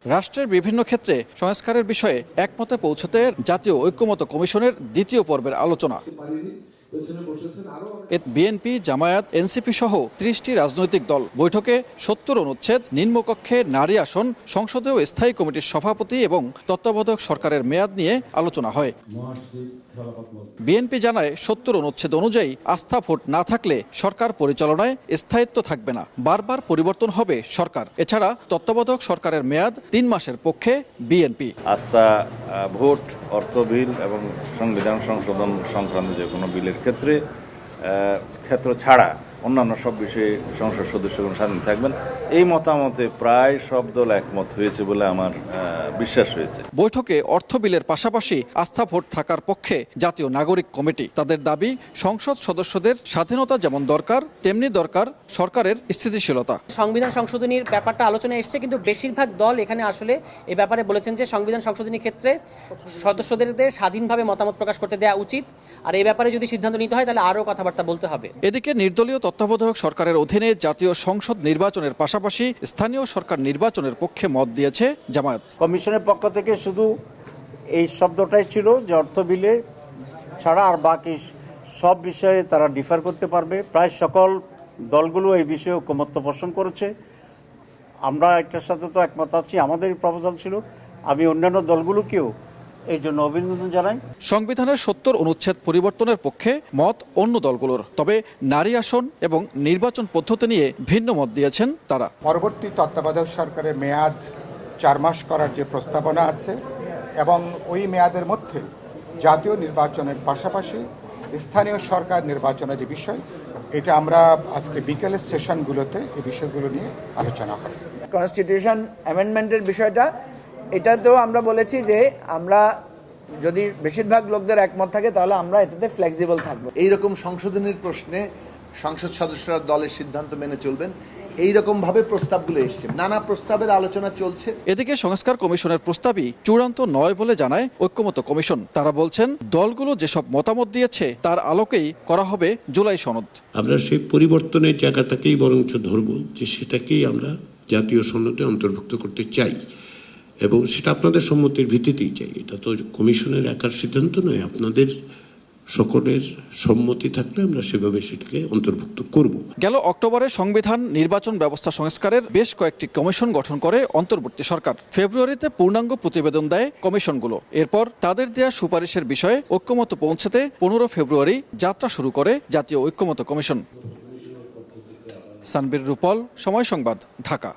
রাষ্ট্রের বিভিন্ন ক্ষেত্রে সংস্কারের বিষয়ে একমতে পৌঁছতে জাতীয় ঐক্যমত্য কমিশনের দ্বিতীয় পর্বের আলোচনা। বিএনপি, জামায়াত, এনসিপি সহ ৩০টি রাজনৈতিক দল বৈঠকে ৭০ অনুচ্ছেদ, নিম্নকক্ষে নারী আসন, সংসদীয় স্থায়ী কমিটির সভাপতি এবং তত্ত্বাবধায়ক সরকারের মেয়াদ নিয়ে আলোচনা হয়। বিএনপি জানায় ৭০ অনুচ্ছেদ অনুযায়ী আস্থা ভোট না থাকলে সরকার পরিচালনায় স্থায়িত্ব থাকবে না, বারবার পরিবর্তন হবে সরকার। এছাড়া তত্ত্বাবধায়ক সরকারের মেয়াদ ৩ মাসের পক্ষে বিএনপি। আস্থা ভোট, অর্থ বিল এবং সংবিধান সংশোধন সংক্রান্ত যে কোনো বিলের ক্ষেত্র ছাড়া অন্যান্য সব বিষয়ে সংসদ সদস্যগণ স্বাধীন থাকবেন, এই মতামতে প্রায় সব দল একমত হয়েছে বলে আমার বিশ্বাস হয়েছে। বৈঠকে অর্থ বিলের পাশাপাশি আস্থা ভোট থাকার পক্ষে জাতীয় নাগরিক কমিটি। তাদের দাবি, সংসদ সদস্যদের স্বাধীনতা যেমন দরকার তেমনি দরকার সরকারের স্থিতিশীলতা। সংবিধান সংশোধনীর ব্যাপারটা আলোচনায় এসছে, কিন্তু বেশিরভাগ দল এখানে আসলে এই ব্যাপারে বলেছেন যে সংবিধান সংশোধনীর ক্ষেত্রে সদস্যদের স্বাধীনভাবে মতামত প্রকাশ করতে দেওয়া উচিত, আর এই ব্যাপারে যদি সিদ্ধান্ত নিতে হয় তাহলে আরও কথাবার্তা বলতে হবে। এদিকে নির্দলীয় তত্ত্বাবধায়ক সরকারের অধীনে জাতীয় সংসদ নির্বাচনের পাশাপাশি স্থানীয় সরকার নির্বাচনের পক্ষে মত দিয়েছে জামায়াত। কমিশনের পক্ষ থেকে শুধু এই শব্দটাই ছিল যে অর্থ বিলে ছাড়া আর বাকি সব বিষয়ে তারা ডিফার করতে পারবে। প্রায় সকল দলগুলো এই বিষয়ে ঐকমত্য পোষণ করেছে। আমরা একটার সাথে তো একমত আছি, আমাদেরই প্রপোজাল ছিল। আমি অন্যান্য দলগুলোকেও এই জন্য অভিনন্দন জানাই। সংবিধানের ৭০ অনুচ্ছেদ পরিবর্তনের পক্ষে মত অন্য দলগুলোর, তবে নারী আসন এবং নির্বাচন পদ্ধতি নিয়ে ভিন্ন মত দিয়েছেন তারা। পরবর্তী তত্ত্বাবধায়ক সরকারের মেয়াদ ৪ মাস করার যে প্রস্তাবনা আছে এবং ওই মেয়াদের মধ্যে জাতীয় নির্বাচনের পাশাপাশি স্থানীয় সরকার নির্বাচনের যে বিষয়, এটা আমরা আজকে বিকেলের সেশনগুলোতে এই বিষয়গুলো নিয়ে আলোচনা হবে। কনস্টিটিউশন অ্যামেন্ডমেন্টের বিষয়টা, এটাতেও আমরা বলেছি যে আমরা যদি বেশিরভাগ লোকদের একমত থাকে তাহলে আমরা এটাতে ফ্লেক্সিবল থাকবো। এইরকম সংশোধনের প্রশ্নে সংসদ সদস্যরা দলের সিদ্ধান্ত মেনে চলবেন, এইরকমভাবে প্রস্তাবগুলো এসছে, নানা প্রস্তাবের আলোচনা চলছে। এদিকে সংস্কার কমিশনের প্রস্তাবই চূড়ান্ত নয় বলে জানায় ঐক্যমত্য কমিশন। তারা বলছেন দলগুলো যেসব মতামত দিয়েছে তার আলোকেই করা হবে জুলাই সনদ। আমরা সেই পরিবর্তনের জায়গাটাকেই বরঞ্চ ধরবো, যে সেটাকেই আমরা জাতীয় সনদে অন্তর্ভুক্ত করতে চাই এবং সেটা আপনাদের সম্মতির ভিত্তিতেই চাই। এটা তো কমিশনের একার সিদ্ধান্ত নয়, আপনাদের সকলের সম্মতি থাকলে আমরা সেভাবে সেটাকে অন্তর্ভুক্ত করব। গেল অক্টোবরে সংবিধান নির্বাচন ব্যবস্থা সংস্কারের বেশ কয়েকটি কমিশন গঠন করে অন্তর্বর্তী সরকার। ফেব্রুয়ারিতে পূর্ণাঙ্গ প্রতিবেদন দেয় কমিশনগুলো। এরপর তাদের দেয়া সুপারিশের বিষয়ে ঐক্যমত্য পৌঁছাতে 15 ফেব্রুয়ারি যাত্রা শুরু করে জাতীয় ঐক্যমত্য কমিশন। সানবীর রূপল, সময় সংবাদ, ঢাকা।